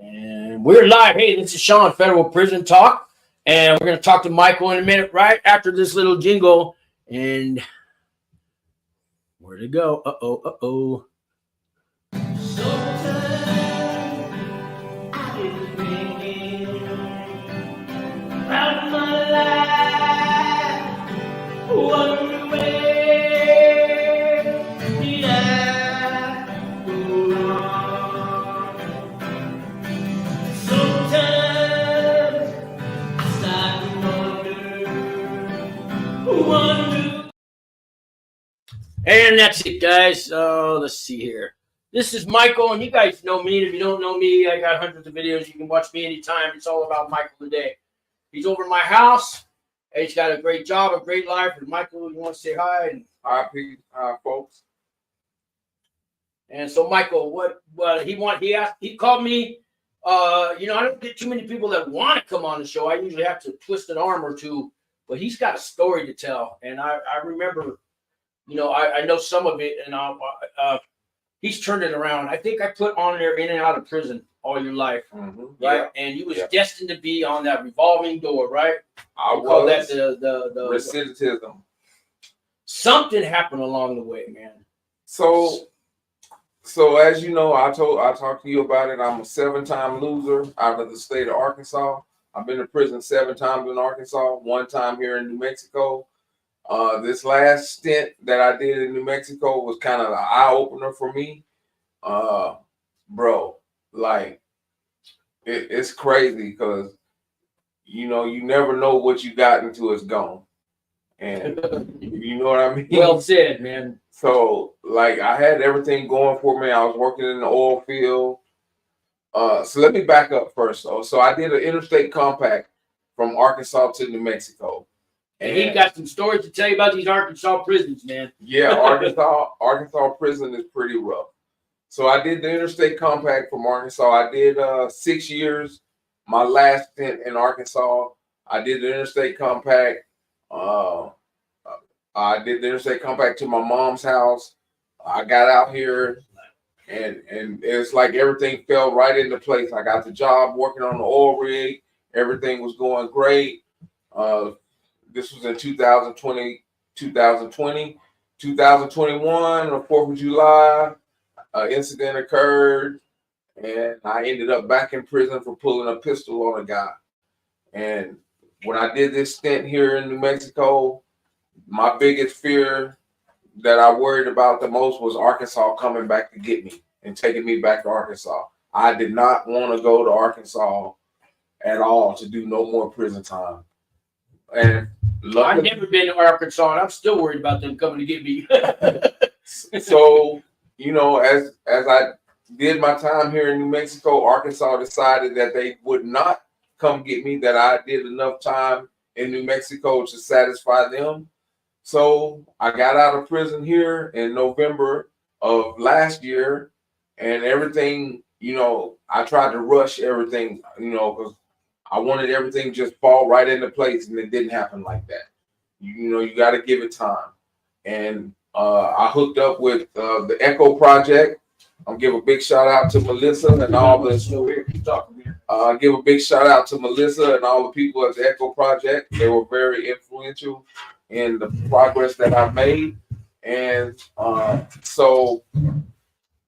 And we're live. Hey, this is Sean, Federal Prison Talk. And we're going to talk to Michael in a minute, right after this little jingle. And where'd it go? Uh-oh. Out my life, wonder where did I go wrong? Sometimes I start to wonder. And that's it, guys. Let's see here. This is Michael, and you guys know me. If you don't know me, I got hundreds of videos. You can watch me anytime. It's all about Michael today. He's over at my house. He's got a great job, a great life. And Michael, you want to say hi? And hi, folks. And so, Michael, what he called me. I don't get too many people that want to come on the show. I usually have to twist an arm or two, but he's got a story to tell. And I remember, I know some of it, and he's turned it around. I think I put on there in and out of prison all your life, right? Yeah. And you was destined to be on that revolving door, right? I call was. That the recidivism. Something happened along the way, man. So as you know, I talked to you about it. I'm a 7-time loser out of the state of Arkansas. I've been to prison 7 times in Arkansas, 1 time here in New Mexico. This last stint that I did in New Mexico was kind of an eye opener for me, bro. Like it's crazy because you never know what you got until it's gone, and you know what I mean. Well said, man. So like I had everything going for me. I was working in the oil field. So let me back up first. So I did an interstate compact from Arkansas to New Mexico. And he got some stories to tell you about these Arkansas prisons, man. Yeah, Arkansas prison is pretty rough. So I did the interstate compact from Arkansas. I did 6 years. My last stint in Arkansas, I did the interstate compact. I did the interstate compact to my mom's house. I got out here, and it's like everything fell right into place. I got the job working on the oil rig. Everything was going great. This was in 2020, 2021, the 4th of July, an incident occurred, and I ended up back in prison for pulling a pistol on a guy. And when I did this stint here in New Mexico, my biggest fear that I worried about the most was Arkansas coming back to get me and taking me back to Arkansas. I did not want to go to Arkansas at all to do no more prison time. And I've never been to Arkansas, and I'm still worried about them coming to get me. So, as I did my time here in New Mexico, Arkansas decided that they would not come get me, that I did enough time in New Mexico to satisfy them. So I got out of prison here in November of last year, and everything, I tried to rush everything, because I wanted everything just fall right into place, and it didn't happen like that. You got to give it time. And I hooked up with the Echo Project. I'll give a big shout out to Melissa and all the give a big shout out to Melissa and all the people at the Echo Project. They were very influential in the progress that I've made. And so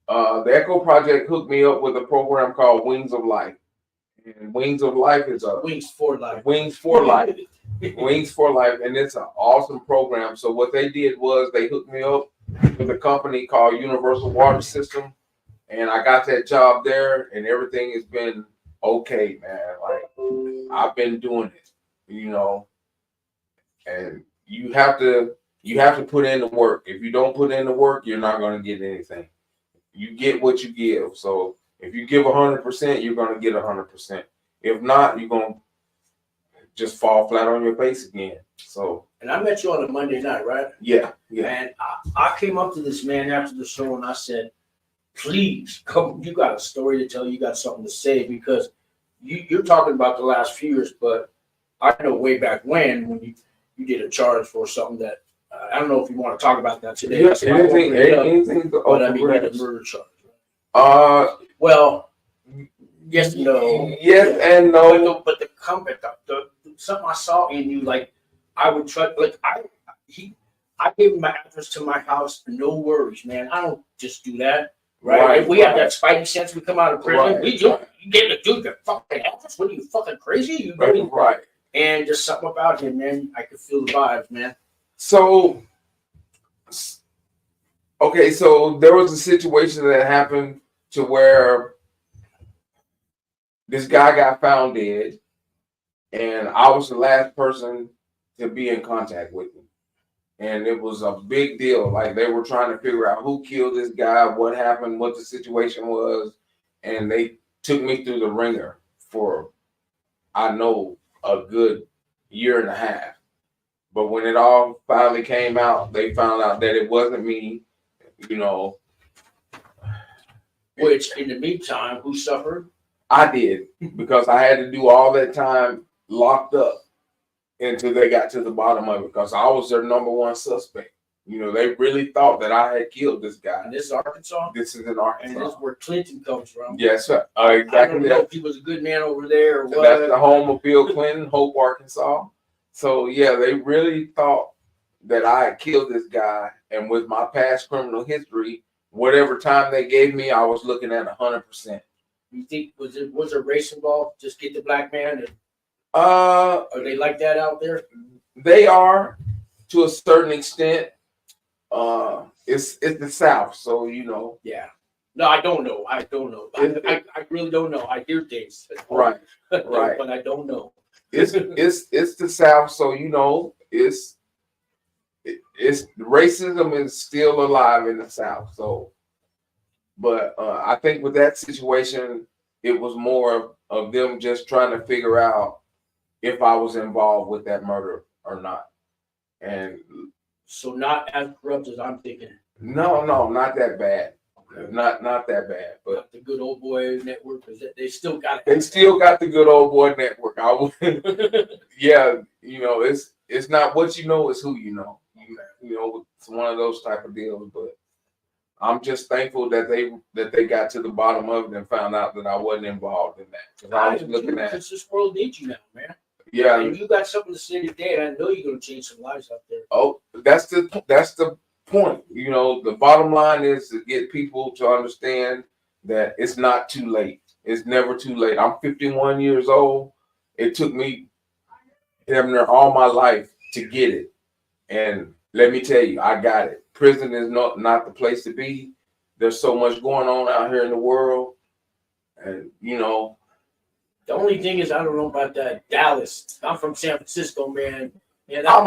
the Echo Project hooked me up with a program called Wings of Life. And Wings of Life is Wings for Life. Wings for Life. Wings for Life, and it's an awesome program. So what they did was they hooked me up with a company called Universal Water System, and I got that job there, and everything has been okay, man. Like I've been doing it, and you have to put in the work. If you don't put in the work, you're not going to get anything. You get what you give. So if you give 100%, you're going to get 100%. If not, you're going to just fall flat on your face again. So, and I met you on a Monday night, right? Yeah. And I came up to this man after the show, and I said, please come. You got a story to tell. You got something to say, because you're talking about the last few years, but I know way back when you did a charge for something that I don't know if you want to talk about that today. Yeah, anything but I mean, you did a murder charge. Well, Yes, no. Yes and no. But the company, the something I saw in you, like I would try, like I gave him my address to my house, no worries, man. I don't just do that, right? If we have that spidey sense, we come out of prison, we do. You get to do your fucking address. What are you fucking crazy? You know, right? And just something about him, man. I could feel the vibes, man. So, okay, so there was a situation that happened to where this guy got found dead, and I was the last person to be in contact with him. And it was a big deal. Like, they were trying to figure out who killed this guy, what happened, what the situation was. And they took me through the ringer for, I know, a good year and a half. But when it all finally came out, they found out that it wasn't me, you know. Which, in the meantime, who suffered? I did, because I had to do all that time locked up until they got to the bottom of it, because I was their number one suspect. You know, they really thought that I had killed this guy. And this is Arkansas? This is in Arkansas. And this is where Clinton comes from. Yes, sir. Exactly. I don't know if he was a good man over there or what. That's the home of Bill Clinton, Hope, Arkansas. So, yeah, they really thought that I had killed this guy. And with my past criminal history, whatever time they gave me, I was looking at 100%. You think was there race involved? Just get the black man? And, are they like that out there? They are, to a certain extent. It's the South, so you know. Yeah. No, I don't know. I I really don't know. I hear things. Right. But I don't know. It's the South, so you know it's racism is still alive in the South. So, but I think with that situation, it was more of them just trying to figure out if I was involved with that murder or not. And so not as corrupt as I'm thinking. No, not that bad. Not that bad, but the good old boy network, they still got it. They still got the good old boy network. Yeah, you know, it's not what you know, it's who you know. You know, it's one of those type of deals. But I'm just thankful that they got to the bottom of it and found out that I wasn't involved in that. Because I was looking at this world needs you now, man. Yeah, and you got something to say today, and I know you're going to change some lives out there. Oh, that's the point. You know, the bottom line is to get people to understand that it's not too late. It's never too late. I'm 51 years old. It took me damn near all my life to get it. And let me tell you, I got it. Prison is not the place to be. There's so much going on out here in the world. And, you know. The only thing is, I don't know about that Dallas. I'm from San Francisco, man. And I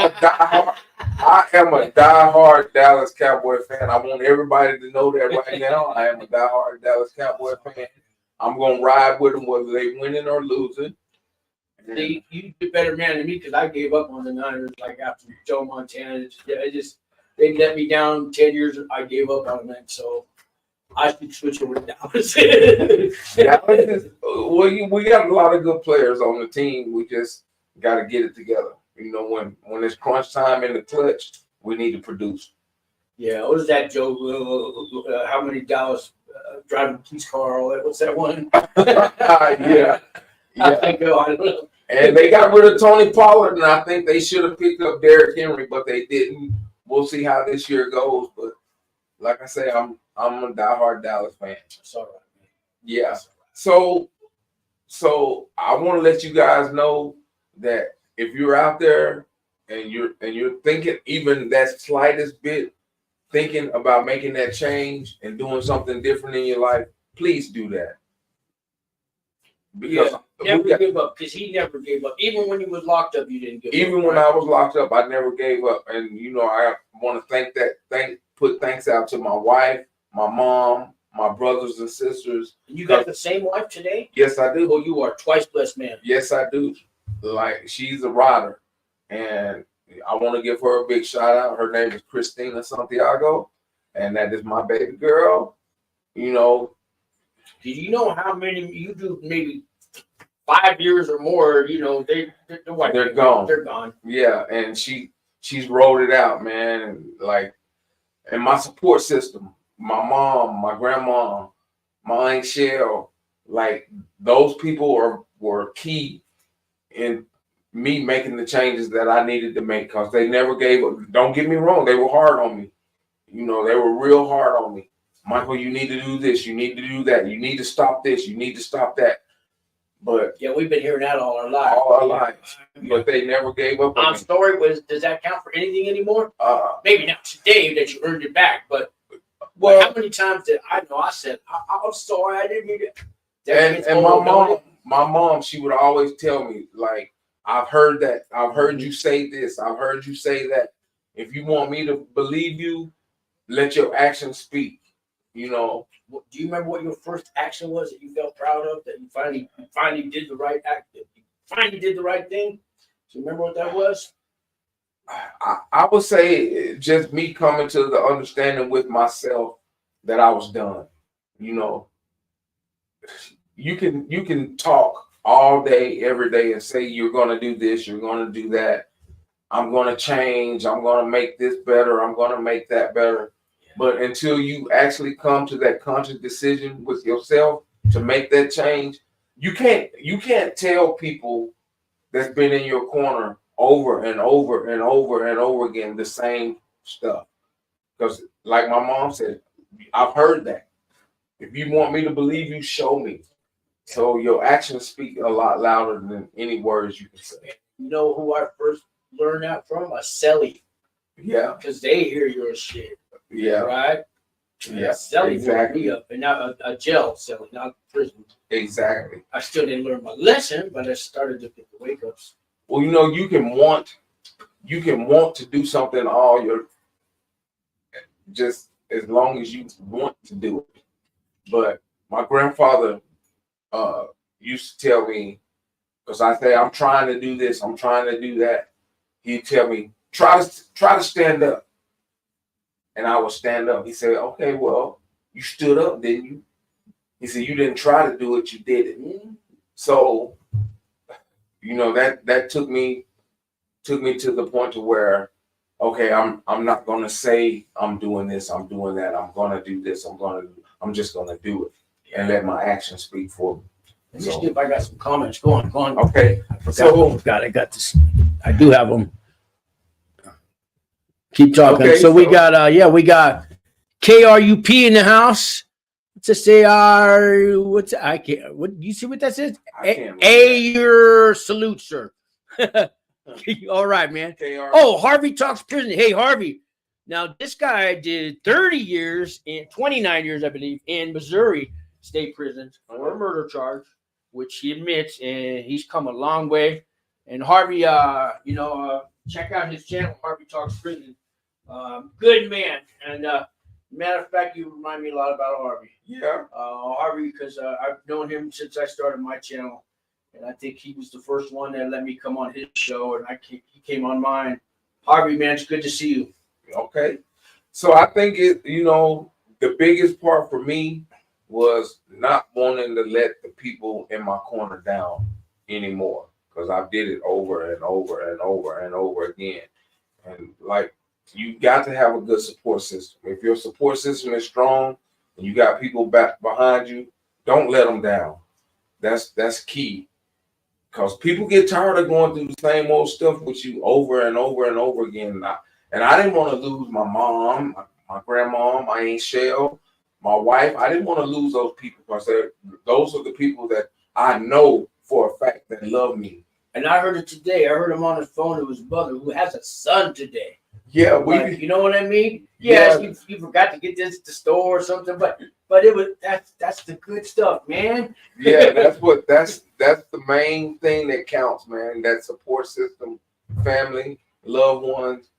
am a diehard Dallas Cowboy fan. I want everybody to know that right now. I am a diehard Dallas Cowboy fan. I'm going to ride with them whether they winning or losing. See, you a better man than me because I gave up on the Niners like after Joe Montana. They let me down 10 years. I gave up on them. So I should switch over to Dallas. We got a lot of good players on the team. We just got to get it together. You know, when it's crunch time in the clutch, we need to produce. Yeah, what was that, Joe? How many Dallas driving a police car? All that. What's that one? Yeah. I don't know. And they got rid of Tony Pollard, and I think they should have picked up Derrick Henry, but they didn't. We'll see how this year goes. But like I say, I'm a diehard Dallas fan. That's all right, man. Yeah. So I want to let you guys know that if you're out there and you're thinking even that slightest bit, thinking about making that change and doing something different in your life, please do that. Because never give up, because he never gave up. Even when he was locked up, you didn't give up. Even when I was locked up, I never gave up. And you know, I want to put thanks out to my wife, my mom, my brothers and sisters. You got the same wife today? Yes, I do. Oh, you are twice blessed man. Yes, I do. Like, she's a rider, and I want to give her a big shout out. Her name is Christina Santiago, and that is my baby girl. You know. Do you know how many you do? Maybe 5 years or more. You know, they're gone. They're gone. Yeah, and she's rolled it out, man. And my support system, my mom, my grandma, my Aunt Shell, like those people were key in me making the changes that I needed to make, because they never gave up. Don't get me wrong, they were hard on me. You know, they were real hard on me. Michael, you need to do this, you need to do that, you need to stop this, you need to stop that. But yeah, we've been hearing that all our lives. But they never gave up on me. Story was, does that count for anything anymore? Maybe not today that you earned it back, but well, how many times did I know I said, I'm sorry, I didn't mean it. And my mom, she would always tell me, like, I've heard that, I've heard you say this, I've heard you say that. If you want me to believe you, let your actions speak. You know. Do you remember what your first action was that you felt proud of? That you finally did the right act. You finally did the right thing. Do you remember what that was? I would say just me coming to the understanding with myself that I was done. You know, you can talk all day, every day, and say you're going to do this, you're going to do that. I'm going to change. I'm going to make this better. I'm going to make that better. But until you actually come to that conscious decision with yourself to make that change, you can't tell people that's been in your corner over and over and over and over again the same stuff. Because like my mom said, I've heard that. If you want me to believe you, show me. So your actions speak a lot louder than any words you can say. You know who I first learned that from? A celly. Yeah. Because they hear your shit. Yeah. Right? Yeah. Celly exactly. Me up, and now a jail celly, not prison. Exactly. I still didn't learn my lesson, but I started to get the wake ups. Well, you know, you can want to do something all your, just as long as you want to do it. But my grandfather used to tell me, because I say I'm trying to do this, I'm trying to do that. He'd tell me, try to stand up. And I would stand up. He said, okay, well, you stood up, didn't you? He said, you didn't try to do it, you did it. Mm-hmm. So, you know, that took me to the point to where, okay, I'm not gonna say I'm doing this, I'm doing that, I'm gonna do this, I'm just gonna do it and let my actions speak for me. Let me see if I got some comments. Go on. Okay. I got this. I do have them. Keep talking. Okay, so we got KRUP in the house. What's this say? I can't. What you see? What that says? Your salute, sir. All right, man. KR. Oh, Harvey talks prison. Hey, Harvey. Now this guy did 30 years and 29 years, I believe, in Missouri State Prison for a murder charge, which he admits, and he's come a long way. And Harvey, check out his channel, Harvey Talks Prison. Good man, and matter of fact, you remind me a lot about Harvey. Yeah. Harvey, because I've known him since I started my channel, and I think he was the first one that let me come on his show, and he came on mine. Harvey, man, it's good to see you. Okay. So I think the biggest part for me was not wanting to let the people in my corner down anymore, because I did it over and over and over and over again. And like, you got to have a good support system. If your support system is strong and you got people back behind you, don't let them down. That's key, because people get tired of going through the same old stuff with you over and over and over again. And I didn't want to lose my mom, my grandma, my Aunt Shell, my wife. I didn't want to lose those people, because those are the people that I know for a fact that love me. And I heard it today. I heard him on the phone to his mother, who has a son today. Yeah, you know what I mean? Yes, yeah. You forgot to get this at the store or something, but it was that's the good stuff, man. Yeah, that's the main thing that counts, man. That support system, family, loved ones.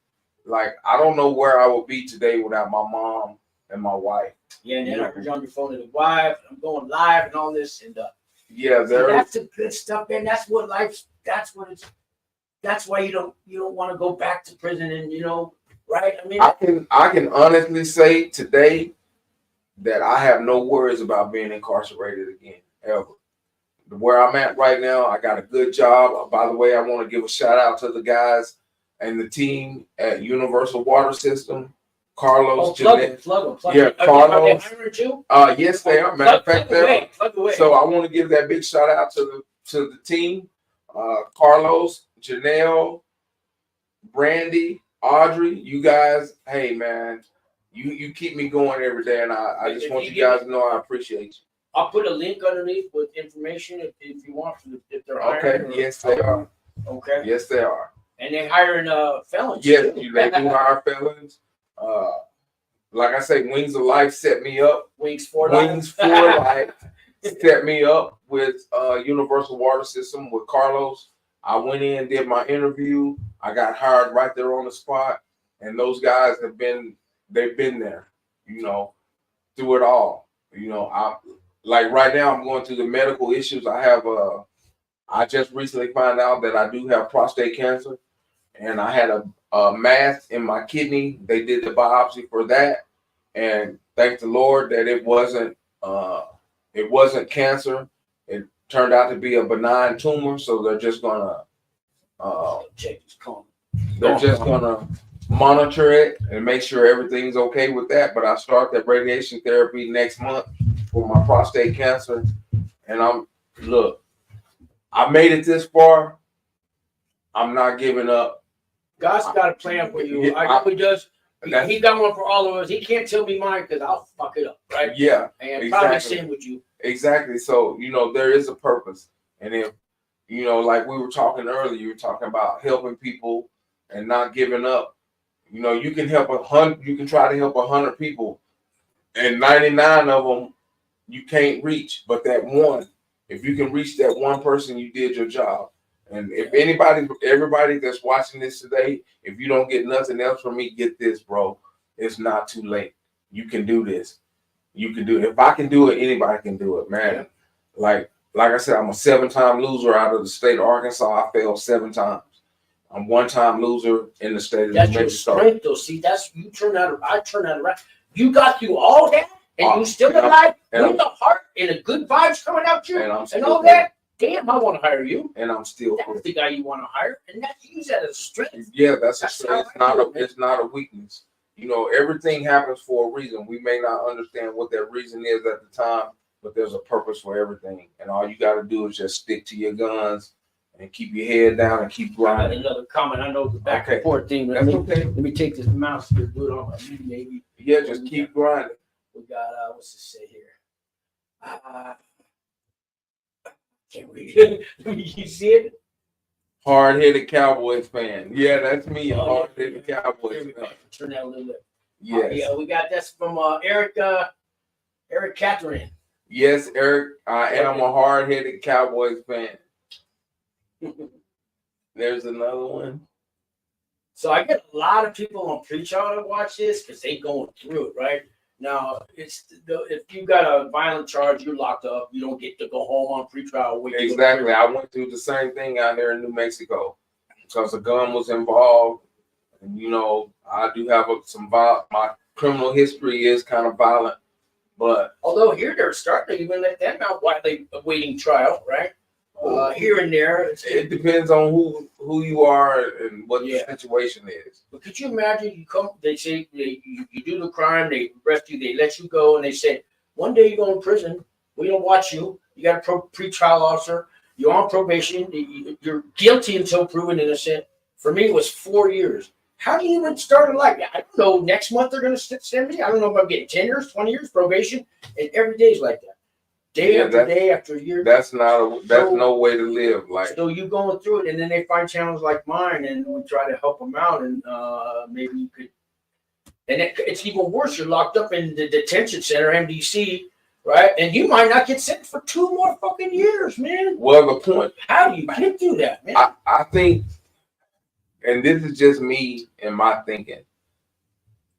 Like, I don't know where I would be today without my mom and my wife. Yeah, and then I heard you on your phone to the wife. I'm going live and all this, and that's the good stuff, man. That's what life's. That's why you don't want to go back to prison, and right? I mean, I can honestly say today that I have no worries about being incarcerated again, ever. Where I'm at right now, I got a good job. By the way, I want to give a shout out to the guys and the team at Universal Water System. Carlos, plug Jeanette. them, plug them. Yeah, Are they Carlos. hiring too? Yes, they are. Matter of fact, they are. Plug away. So I want to give that big shout out to the team. Carlos, Janelle, Brandy, Audrey, you guys, hey man, you keep me going every day, and I just want you guys to know I appreciate you. I'll put a link underneath with information if you want, if they're hiring. Okay, yes they are. Okay. Yes they are. And they're hiring felons. Yes, too. they do hire felons. Like I say, Wings of Life set me up. Wings for Life set me up with Universal Water System with Carlos. I went in, did my interview. I got hired right there on the spot, and those guys they've been there, through it all. Like right now, I'm going through the medical issues. I just recently found out that I do have prostate cancer, and I had a mass in my kidney. They did the biopsy for that, and thank the Lord that it wasn't cancer. It turned out to be a benign tumor, so they're just gonna monitor it and make sure everything's okay with that. But I start that radiation therapy next month for my prostate cancer, and I made it this far. I'm not giving up. God's got a plan for you. He does. He got one for all of us. He can't tell me mine because I'll fuck it up, right? Yeah, and exactly. Probably same with you. Exactly. So there is a purpose, and if like we were talking earlier, you were talking about helping people and not giving up. You can help 100. You can try to help 100 people, and 99 of them you can't reach. But that one, if you can reach that one person, you did your job. And if everybody that's watching this today, if you don't get nothing else from me, get this, bro. It's not too late. You can do this. You can do it. If I can do it, anybody can do it, man. Yeah. Like I said, I'm a 7-time loser out of the state of Arkansas. I failed 7 times. I'm 1-time loser in the state of New Mexico. That's your strength, though. See, I turn that around. You got through all that, and you still alive with the heart and the good vibes coming out you, and all that. Damn, I want to hire you. And I'm still that's the guy you want to hire, and use that as a strength. Yeah, that's a strength. It's not a weakness. Everything happens for a reason. We may not understand what that reason is at the time, but there's a purpose for everything. And all you got to do is just stick to your guns and keep your head down and keep grinding. Another comment. I know the back and forth thing. But let me take this mouse to do it on my knee, maybe. Yeah, just keep grinding. We got what's it say here? Can't read it. You see it? Hard-headed Cowboys fan. Yeah, that's me. Hard-headed Cowboys fan. Turn that a little bit. Yes. Yeah, we got this from Eric Catherine. Yes, Eric. I am a hard-headed Cowboys fan. There's another one. So I get a lot of people on pre-trial to watch this because they going through it, right? Now, if you got a violent charge, you're locked up. You don't get to go home on pre-trial. Exactly. I went through the same thing out there in New Mexico because a gun was involved. And, I do have my criminal history is kind of violent. But although here they're starting to even let them out while they're awaiting trial, right? Here and there. It depends on who you are and what the situation is. But could you imagine you come, they say you do the crime, they arrest you, they let you go, and they say, one day you go in prison, we don't watch you, you got a pre-trial officer, you're on probation, you're guilty until proven innocent. For me, it was 4 years. How do you even start a life? I don't know, next month they're going to send me. I don't know if I'm getting 10 years, 20 years probation, and every day is like that. Day after day after year. That's no way to live. So you going through it, and then they find channels like mine, and we try to help them out, and maybe you could. And it's even worse. You're locked up in the detention center, MDC, right? And you might not get sentenced for 2 more fucking years, man. Well, the point. How do you get through that, man? I think, and this is just me and my thinking.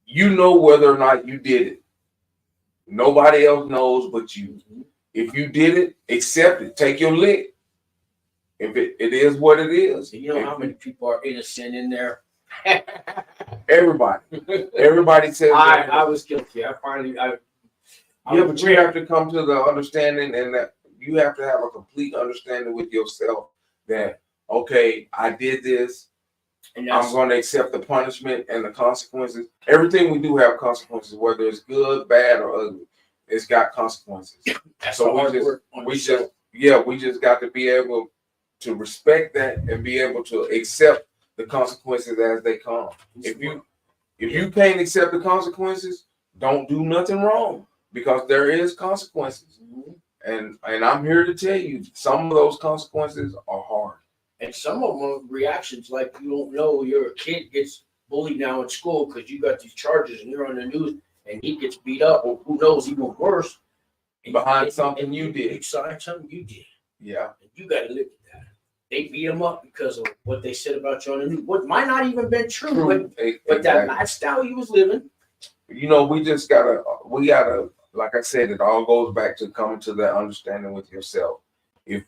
You know whether or not you did it. Nobody else knows but you. Mm-hmm. If you did it, accept it. Take your lick. If it is what it is. You know how many people are innocent in there? Everybody. Everybody says I was guilty. But you have to come to the understanding, and that you have to have a complete understanding with yourself that, okay, I did this. And I'm going to accept the punishment and the consequences. Everything we do have consequences, whether it's good, bad, or ugly. It's got consequences. So we just got to be able to respect that and be able to accept the consequences as they come. If you can't accept the consequences, don't do nothing wrong, because there is consequences. And I'm here to tell you, some of those consequences are hard. And some of them are reactions, like you don't know your kid gets bullied now in school because you got these charges and you're on the news and he gets beat up, or who knows, even worse. Behind something you did. Behind something you did. Yeah. And you got to live with that. They beat him up because of what they said about you on the news. What might not even been true, but that lifestyle he was living. You know, we gotta, like I said, it all goes back to coming to that understanding with yourself. If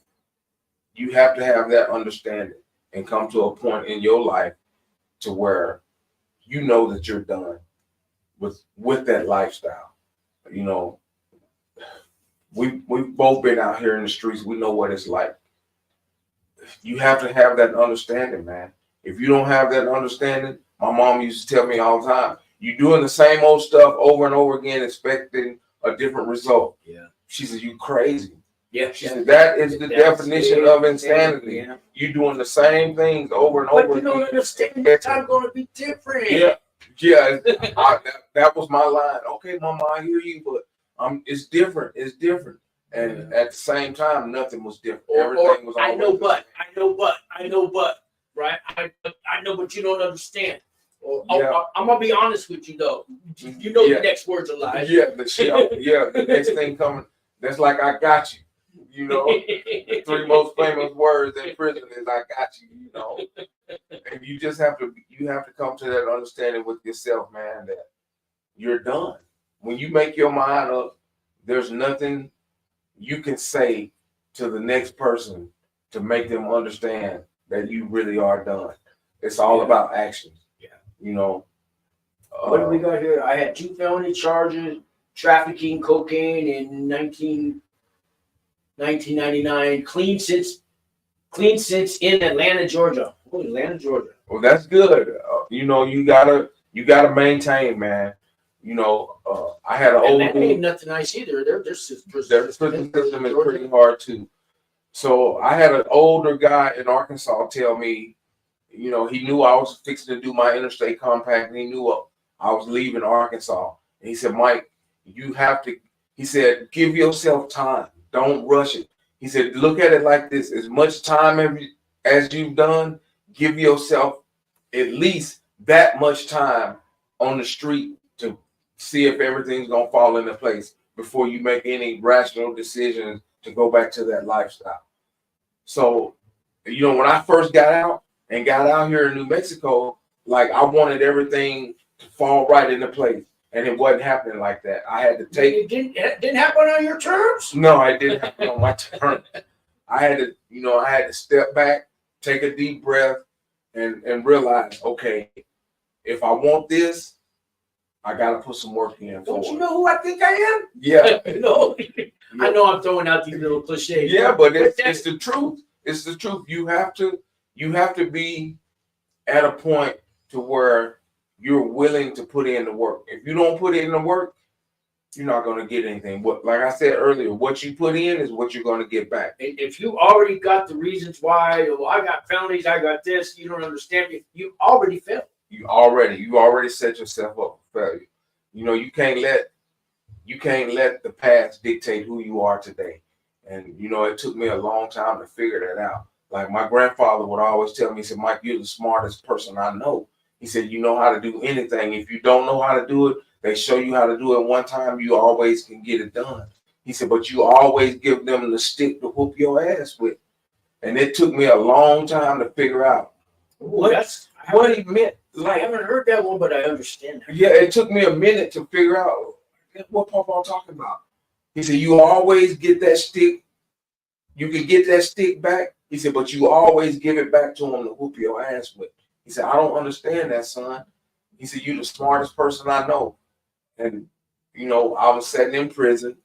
you have to have that understanding and come to a point in your life to where you know that you're done with that lifestyle. You know, we've both been out here in the streets. We know what it's like. You have to have that understanding, man. If you don't have that understanding, my mom used to tell me all the time, you're doing the same old stuff over and over again, expecting a different result. Yeah. She said, you crazy. Yeah. She said, that is the definition of insanity. Yeah. You doing the same things over and over again. But you don't understand that time going to be different. Yeah. Yeah. That was my line. Okay, Mama, I hear you, but it's different. It's different. And at the same time, nothing was different. Everything was always I know, but, right? I know, but you don't understand. I'm gonna be honest with you though. You know the next words are lies. Yeah, the next thing coming. That's like I got you. You know, the three most famous words in prison is "I got you." You know, and you just have to come to that understanding with yourself, man, that you're done. When you make your mind up, there's nothing you can say to the next person to make them understand that you really are done. It's all about action. You know, what do we got here? I had 2 felony charges, trafficking cocaine in 1999. Clean since in Atlanta, Georgia. Oh, Atlanta, Georgia. Well, that's good. You know, you gotta maintain, man. You know, I had an older dude. Ain't nothing nice either. Their prison system is pretty hard too. So I had an older guy in Arkansas tell me, you know, he knew I was fixing to do my interstate compact, and he knew I was leaving Arkansas. And he said, Mike, he said, give yourself time. Don't rush it. He said, look at it like this. As much time as you've done, give yourself at least that much time on the street to see if everything's going to fall into place before you make any rational decisions to go back to that lifestyle. So, you know, when I first got out here in New Mexico, like I wanted everything to fall right into place, and it wasn't happening like that. I had to take. It didn't happen on your terms? No, it didn't happen on my terms. I had to step back, take a deep breath, and realize, okay, if I want this, I gotta put some work in. Don't you know who I think I am? Yeah. No. Yeah. I know I'm throwing out these little cliches. Yeah, but it's the truth. It's the truth. You have to be at a point to where you're willing to put in the work. If you don't put in the work, you're not going to get anything. But like I said earlier, what you put in is what you're going to get back. If you already got the reasons why, well, I got felonies, I got this, you don't understand me, you already failed. You already set yourself up for failure. You know, you can't let the past dictate who you are today. And you know, it took me a long time to figure that out. Like my grandfather would always tell me, he said, Mike, you're the smartest person I know. He said, you know how to do anything. If you don't know how to do it, they show you how to do it one time, you always can get it done. He said, but you always give them the stick to whoop your ass with. And it took me a long time to figure out what he meant. I haven't heard that one, but I understand that. Yeah, it took me a minute to figure out what Papa I'm talking about. He said, you always get that stick. You can get that stick back. He said, but you always give it back to him to whoop your ass with. He said, I don't understand that, son. He said, you're the smartest person I know. And, you know, I was sitting in prison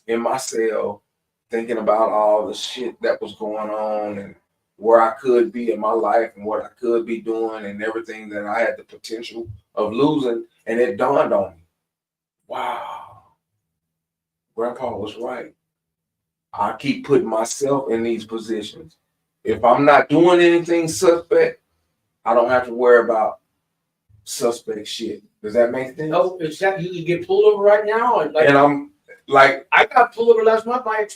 in my cell thinking about all the shit that was going on. And where I could be in my life and what I could be doing and everything that I had the potential of losing. And it dawned on me, wow, Grandpa was right. I keep putting myself in these positions. If I'm not doing anything suspect, I don't have to worry about suspect shit. Does that make sense? No, exactly. You can get pulled over right now. And I'm like, I got pulled over last month. My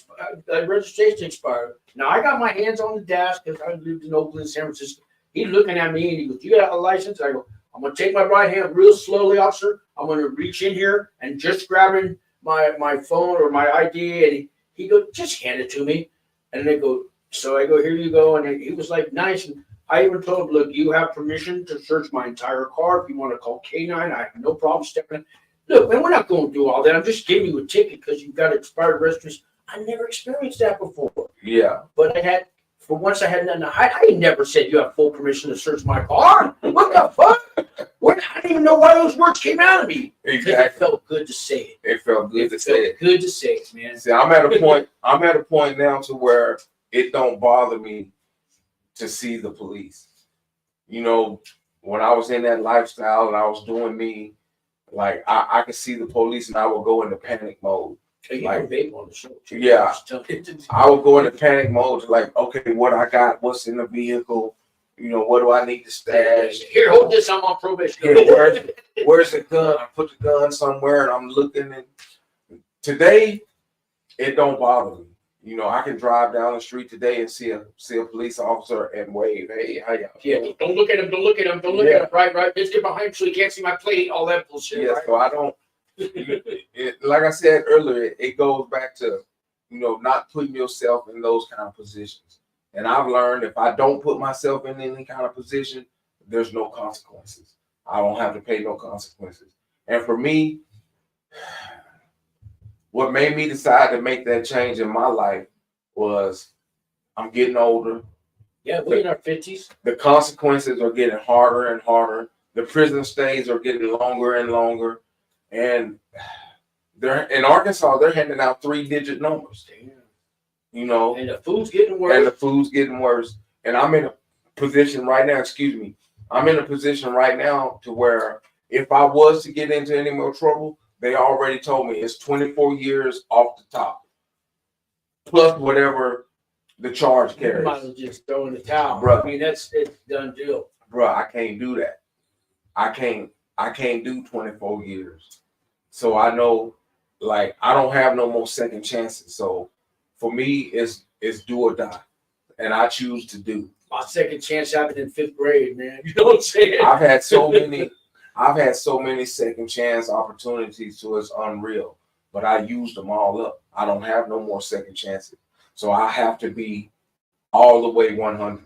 registration expired. Now I got my hands on the dash because I lived in Oakland, San Francisco. He's looking at me and he goes, "You got a license?" I go, "I'm gonna take my right hand real slowly, officer. I'm gonna reach in here and just grabbing my phone or my ID." And he goes, "Just hand it to me." And they go, so I go, "Here you go." And he was like nice. And I even told him, "Look, you have permission to search my entire car. If you want to call K9, I have no problem stepping in." Look, man, we're not going to do all that. I'm just giving you a ticket because you've got expired registration. I never experienced that before. Yeah. But for once, I had nothing to hide. I never said you have full permission to search my car. What the fuck? I didn't even know why those words came out of me. Exactly. It felt good to say it. It felt good to say it. Good to say it, man. See, I'm at a point now to where it don't bother me to see the police. You know, when I was in that lifestyle and I was doing me, like I could see the police and I would go into panic mode. You like, vape on the show. Yeah. I would go into panic mode, like, okay, what I got, what's in the vehicle, you know, what do I need to stash? Here, hold this, I'm on probation. Here, where's the gun? I put the gun somewhere and I'm looking. And today, it don't bother me. You know, I can drive down the street today and see a police officer and wave, "Hey, how y'all?" Yeah, don't look at him, don't look at him, don't look at him. Right. Just get behind him so he can't see my plate, all that bullshit. Yeah, right? so I don't, like I said earlier, it goes back to, you know, not putting yourself in those kind of positions. And I've learned if I don't put myself in any kind of position, there's no consequences. I don't have to pay no consequences. And for me, what made me decide to make that change in my life was I'm getting older. Yeah, we're in our 50s. The consequences are getting harder and harder. The prison stays are getting longer and longer. And they're in Arkansas, they're handing out 3-digit numbers. Damn. You know, and the food's getting worse. And I'm in a position right now, I'm in a position right now to where if I was to get into any more trouble, they already told me it's 24 years off the top, plus whatever the charge carries. You might as well just throw in the towel, bro. I mean, it's done deal, bro. I can't do that. I can't do 24 years. So I know, like, I don't have no more second chances. So for me, it's do or die, and I choose to do. My second chance happened in 5th grade, man. You know what I'm saying? I've had so many second chance opportunities to it's unreal, but I used them all up. I don't have no more second chances. So I have to be all the way 100.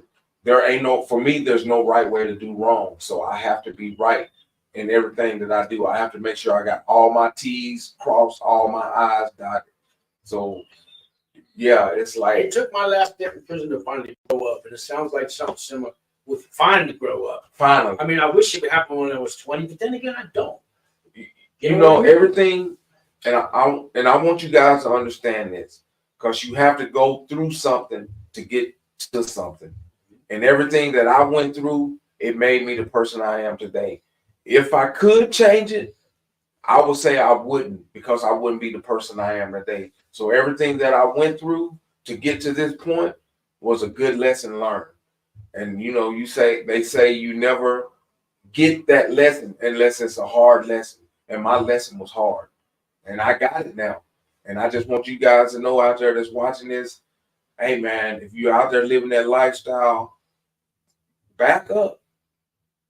For me, there's no right way to do wrong. So I have to be right in everything that I do. I have to make sure I got all my T's crossed, all my I's dotted. So yeah, it's like, it took my last step in prison to finally grow up. And it sounds like something similar with finally grow up. Finally. I mean, I wish it would happen when I was 20, but then again, I don't. You know, everything, and I want you guys to understand this, because you have to go through something to get to something. And everything that I went through, it made me the person I am today. If I could change it, I would say I wouldn't, because I wouldn't be the person I am today. So everything that I went through to get to this point was a good lesson learned. And you know, they say you never get that lesson unless it's a hard lesson. And my lesson was hard. And I got it now. And I just want you guys to know out there that's watching this, hey man, if you're out there living that lifestyle, back up.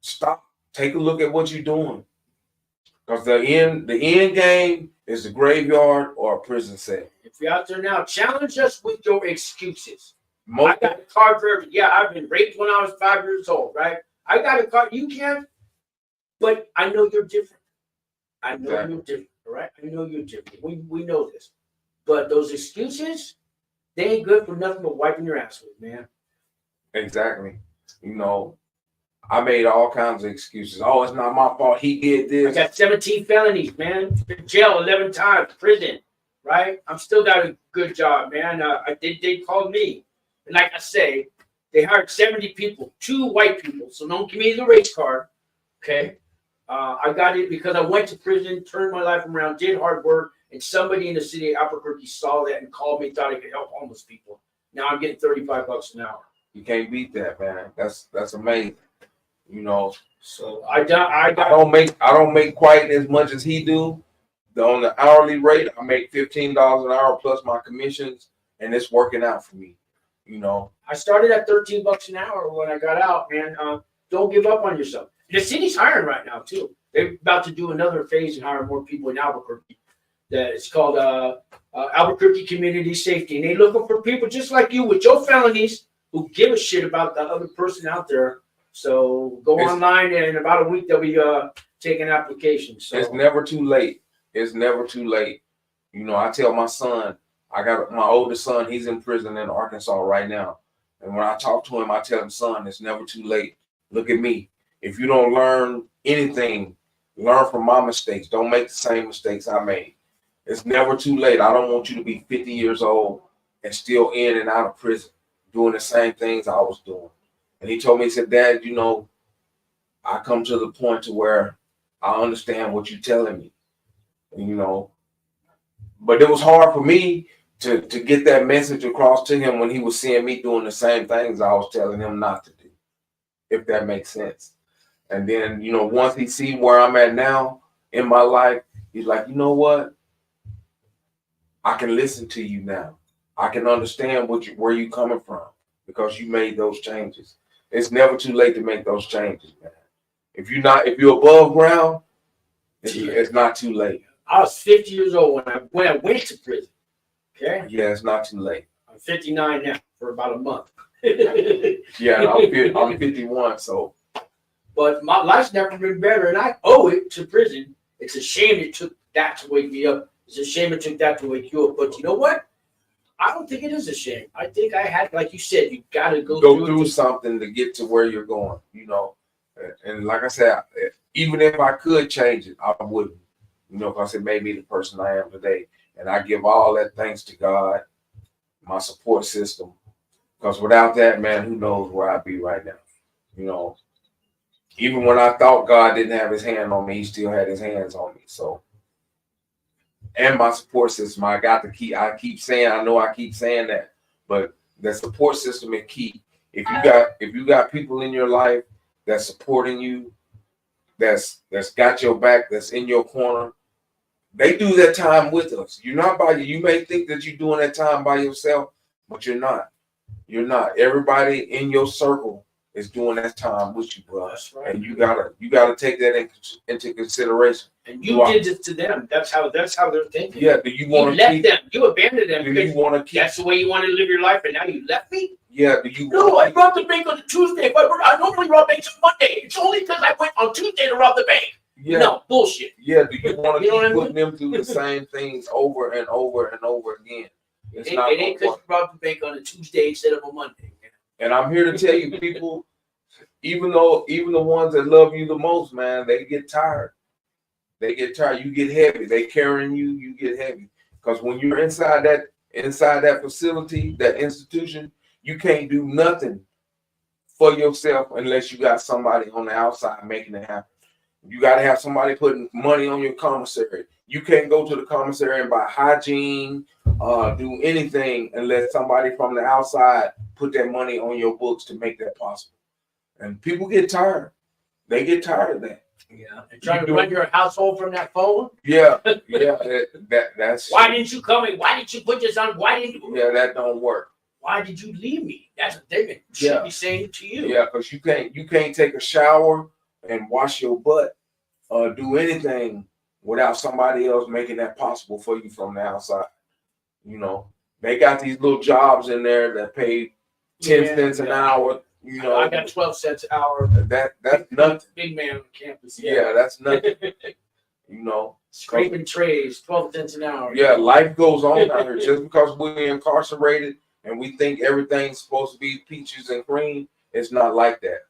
Stop. Take a look at what you're doing. Because the end game is the graveyard or a prison cell. If you're out there now, challenge us with your excuses. I got a card for everything. Yeah, I've been raped when I was 5 years old, right? I got a card. You can't, but I know you're different. I know you're different, all right? I know you're different. We know this. But those excuses, they ain't good for nothing but wiping your ass with, man. Exactly. You know, I made all kinds of excuses. Oh, it's not my fault. He did this. I got 17 felonies, man. Been jail 11 times, prison, right? I'm still got a good job, man. They called me. And like I say, They hired 70 people, 2 white people. So don't give me the race card. Okay. I got it because I went to prison, turned my life around, did hard work, and somebody in the city of Albuquerque saw that and called me, thought I could help homeless people. Now I'm getting $35 an hour. You can't beat that, man. That's amazing. You know. So I don't make quite as much as he do. On the hourly rate, I make $15 an hour plus my commissions, and it's working out for me. You know. I started at $13 an hour when I got out, man. Don't give up on yourself. The city's hiring right now too. They're about to do another phase and hire more people in Albuquerque. It's called Albuquerque Community Safety, and they're looking for people just like you with your felonies who give a shit about the other person out there. So go online, and in about a week they'll be taking applications. So it's never too late. It's never too late. You know, I tell my son, I got my oldest son, he's in prison in Arkansas right now. And when I talk to him, I tell him, son, it's never too late. Look at me. If you don't learn anything, learn from my mistakes. Don't make the same mistakes I made. It's never too late. I don't want you to be 50 years old and still in and out of prison, doing the same things I was doing. And he told me, he said, Dad, you know, I come to the point to where I understand what you're telling me. And, you know, but it was hard for me to get that message across to him when he was seeing me doing the same things I was telling him not to do, if that makes sense. And then, you know, once he see where I'm at now in my life, he's like, you know what? I can listen to you now. I can understand where you're coming from because you made those changes. It's never too late to make those changes, man. If you're above ground, it's not too late. I was 50 years old when I went to prison. Okay. Yeah, it's not too late. I'm 59 now for about a month. Yeah, I'm 51, so. But my life's never been better, and I owe it to prison. It's a shame it took that to wake me up. It's a shame it took that to wake you up. But you know what? I don't think it is a shame. I think I had, like you said, you got to go through something to get to where you're going, you know. And like I said, even if I could change it, I wouldn't, you know, because it made me the person I am today. And I give all that thanks to God, my support system, because without that, man, who knows where I'd be right now, you know. Even when I thought God didn't have his hand on me, he still had his hands on me. So, and my support system, I keep saying that, but the support system is key. If you got people in your life that's supporting you, that's got your back, that's in your corner, they do that time with us. You're not by you. You may think that you're doing that time by yourself, but you're not. You're not. Everybody in your circle is doing that time with you, bro. That's right. And you gotta take that into consideration. And you did it to them. That's how they're thinking. Yeah. Do you want to left them? You abandoned them. Do you want to keep? That's the way you want to live your life, and now you left me. Yeah. Do you? No, I robbed the bank on a Tuesday. I normally rob banks on Monday. It's only because I went on Tuesday to rob the bank. Yeah. No bullshit. Yeah. Do you want to You know keep what I putting them through the same things over and over and over again? It ain't because you robbed the bank on a Tuesday instead of a Monday. And I'm here to tell you, people, even the ones that love you the most, man, they get tired. They get tired. You get heavy. They carrying you. You get heavy. Because when you're inside that facility, that institution, you can't do nothing for yourself unless you got somebody on the outside making it happen. You got to have somebody putting money on your commissary. You can't go to the commissary and buy hygiene, do anything unless somebody from the outside put that money on your books to make that possible. And people get tired. They get tired of that. Yeah. And trying to run your household from that phone? Yeah. Yeah. That's why didn't you come in? Why didn't you put this on? Why didn't you? Yeah, that don't work. Why did you leave me? That's what they should be saying to you. Yeah, because you can't take a shower and wash your butt or do anything without somebody else making that possible for you from the outside. You know, they got these little jobs in there that pay 10 cents an hour. You know, I got 12 cents an hour. That's nothing. Big man on campus. Yeah, that's nothing. You know, scraping trays, 12 cents an hour. Yeah, life goes on out here. Just because we're incarcerated and we think everything's supposed to be peaches and cream, it's not like that.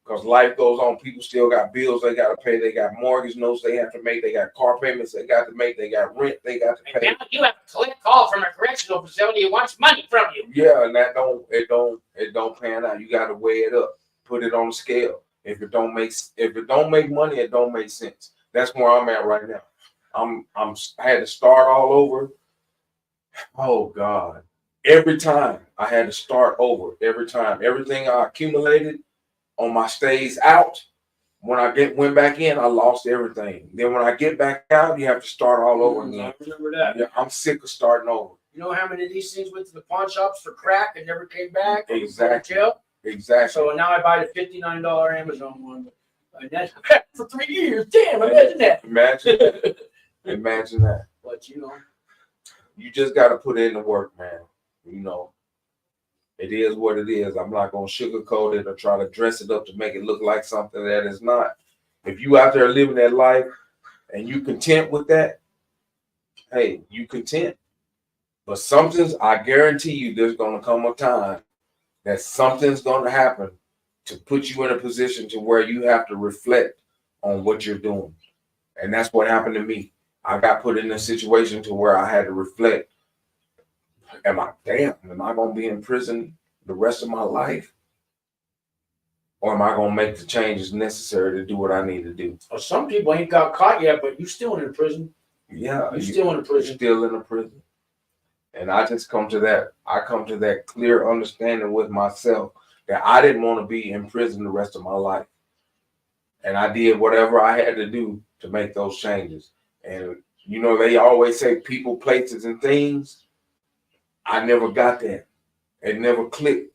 because life goes on. People still got bills they got to pay. They got mortgage notes they have to make. They got car payments they got to make. They got rent they got to And pay. now you have a collect call from a correctional facility who wants money from you. Yeah, and that don't pan out. You got to weigh it up, put it on the scale. If it don't make money, it don't make sense. That's where I'm at right now. I had to start all over. Oh God. Every time I had to start over. Every time. Everything I accumulated on my stays out, when I went back in, I lost everything. Then when I get back out, you have to start all over again. I remember that. Yeah, I'm sick of starting over. You know how many of these things went to the pawn shops for crack and never came back? Exactly. Jail? Exactly. So now I buy the $59 Amazon one. And that's for 3 years. Damn, imagine that. Imagine that. Imagine that. But you know. You just got to put in the work, man. You know, it is what it is. I'm not going to sugarcoat it or try to dress it up to make it look like something that is not. If you out there living that life and you content with that, hey, you content. But I guarantee you there's going to come a time that something's going to happen to put you in a position to where you have to reflect on what you're doing. And that's what happened to me. I got put in a situation to where I had to reflect. Am I going to be in prison the rest of my life? Or am I going to make the changes necessary to do what I need to do? Well, some people ain't got caught yet, but you still in prison. Yeah. You're still in prison. Still in a prison. And I just come to that clear understanding with myself that I didn't want to be in prison the rest of my life. And I did whatever I had to do to make those changes. And, you know, they always say people, places, and things. I never got that. It never clicked.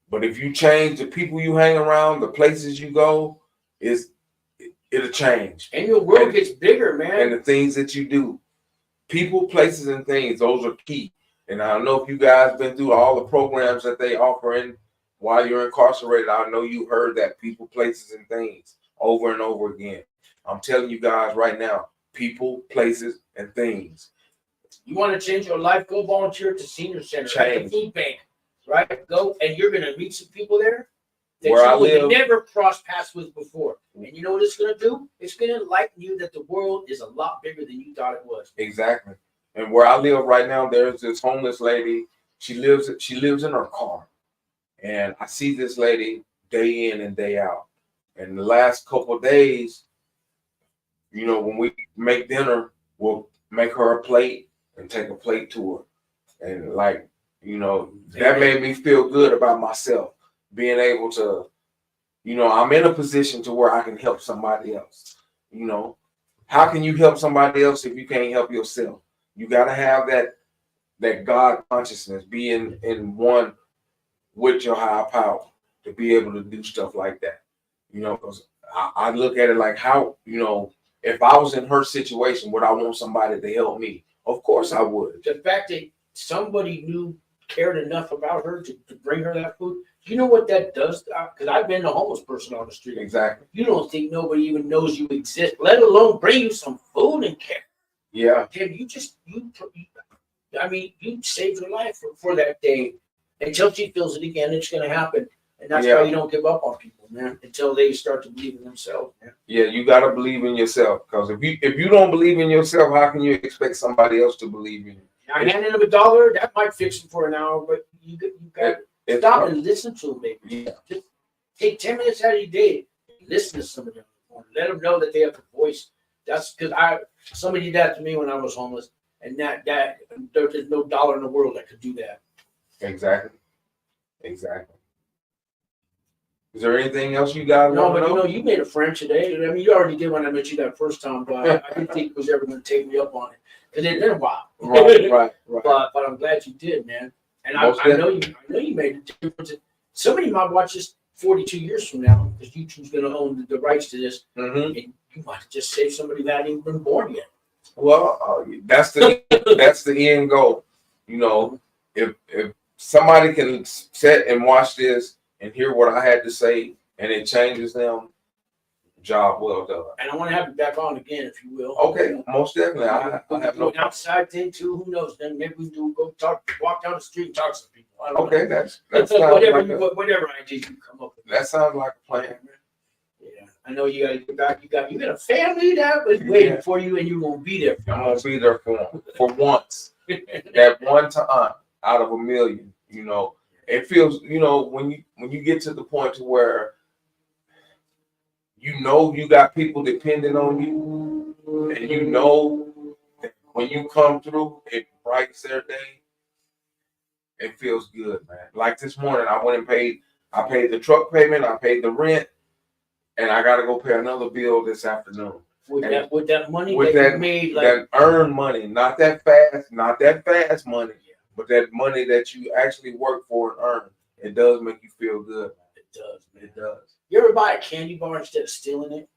But if you change the people you hang around, the places you go, it'll change. And your world gets bigger, man. And the things that you do. People, places, and things, those are key. And I don't know if you guys been through all the programs that they offer in while you're incarcerated. I know you heard that people, places, and things over and over again. I'm telling you guys right now, people, places, and things. You want to change your life? Go volunteer at the senior center, at the food bank, right? Go, and you're going to meet some people there that Where I you would live, never crossed paths with before. And you know what it's going to do? It's going to enlighten you that the world is a lot bigger than you thought it was. Exactly. And where I live right now, there's this homeless lady. She lives in her car. And I see this lady day in and day out. And the last couple of days, you know, when we make dinner, we'll make her a plate and take a plate to her. And like, you know, that made me feel good about myself, being able to, you know, I'm in a position to where I can help somebody else. You know, how can you help somebody else if you can't help yourself? You got to have that God consciousness, be in one with your higher power to be able to do stuff like that. You know, because I look at it like how, you know, if I was in her situation, would I want somebody to help me? Of course I would. The fact that somebody cared enough about her to bring her that food, you know what that does? Because I've been a homeless person on the street. Exactly. You don't think nobody even knows you exist, let alone bring you some food and care. Yeah. Tim, you saved her life for that day. Until she feels it again, it's going to happen. And that's why you don't give up on people, man, until they start to believe in themselves, man. Yeah, you got to believe in yourself. Because if you don't believe in yourself, how can you expect somebody else to believe in you? Now, handing them $1, that might fix them for an hour, but you got to stop and listen to them, baby. Yeah. Just take 10 minutes out of your day. Listen to some of them. Let them know that they have a voice. That's because somebody did that to me when I was homeless. And there's no dollar in the world that could do that. Exactly. Is there anything else you got? No, but you know, you made a friend today. I mean, you already did when I met you that first time, but I didn't think it was ever going to take me up on it because it's been a while. Right. But I'm glad you did, man. And I know you made a difference. Somebody might watch this 42 years from now because YouTube's going to own the rights to this, and you might just save somebody that ain't been born yet. Well, that's the end goal. You know, if somebody can sit and watch this and hear what I had to say and it changes them, job well done. And I want to have you back on again, if you will. Okay, most definitely. I have no an outside thing too. Who knows? Then maybe we do go walk down the street and talk to some people. I don't Okay, know. that sounds whatever ideas you come up with. that sounds like a plan. Yeah, I know you got to get back. You got a family that was waiting for you, and you won't be there. I'm gonna be there for once. That one time out of a million. You know, it feels. You know, when you get to the point to where you got people depending on you, and that when you come through, it brightens their day. It feels good, man. Like this morning, I went and paid. I paid the truck payment. I paid the rent, and I got to go pay another bill this afternoon. With that money With that that you made, that earned money, not that fast money, but that money that you actually work for and earn. It does make you feel good. It does, man. It does. You ever buy a candy bar instead of stealing it?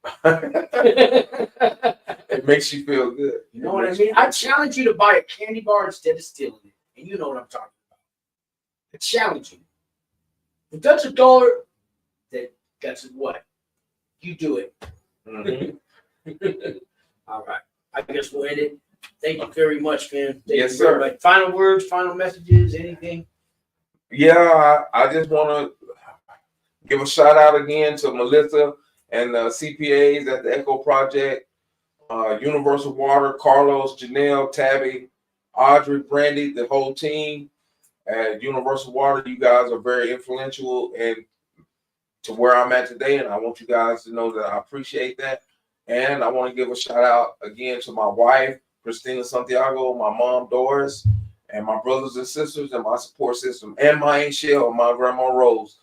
It makes you feel good. You know what I mean? I challenge you to buy a candy bar instead of stealing it. And you know what I'm talking about. I challenge you. If that's $1, that's what? You do it. Mm-hmm. All right. I guess we'll end it. Thank you very much, man. Yes, sir. Much. Final words, final messages, anything? Yeah, I just want to give a shout out again to Melissa and the CPAs at the Echo Project, Universal Water, Carlos, Janelle, Tabby, Audrey, Brandy, the whole team at Universal Water. You guys are very influential to where I'm at today, and I want you guys to know that I appreciate that. And I want to give a shout out again to my wife, Christina Santiago, my mom, Doris, and my brothers and sisters, and my support system, and my Aunt Shell, and my grandma Rose.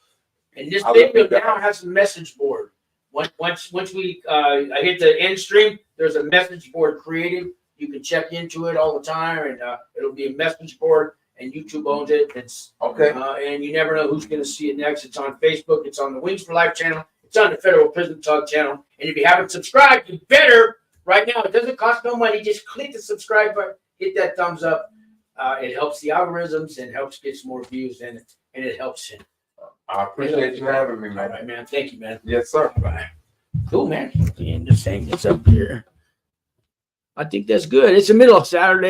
And this video now has a message board. Once we I hit the end stream, there's a message board created. You can check into it all the time, and it'll be a message board. And YouTube owns it. It's okay. And you never know who's going to see it next. It's on Facebook. It's on the Wings for Life channel. It's on the Federal Prison Talk channel. And if you haven't subscribed, you better right now. It doesn't cost no money. Just click the subscribe button. Hit that thumbs up. It helps the algorithms and helps get some more views, and it helps him. I appreciate you having me, man. All right, man. Thank you, man. Yes, sir. All right. Cool, man. And just hang this up here. I think that's good. It's the middle of Saturday.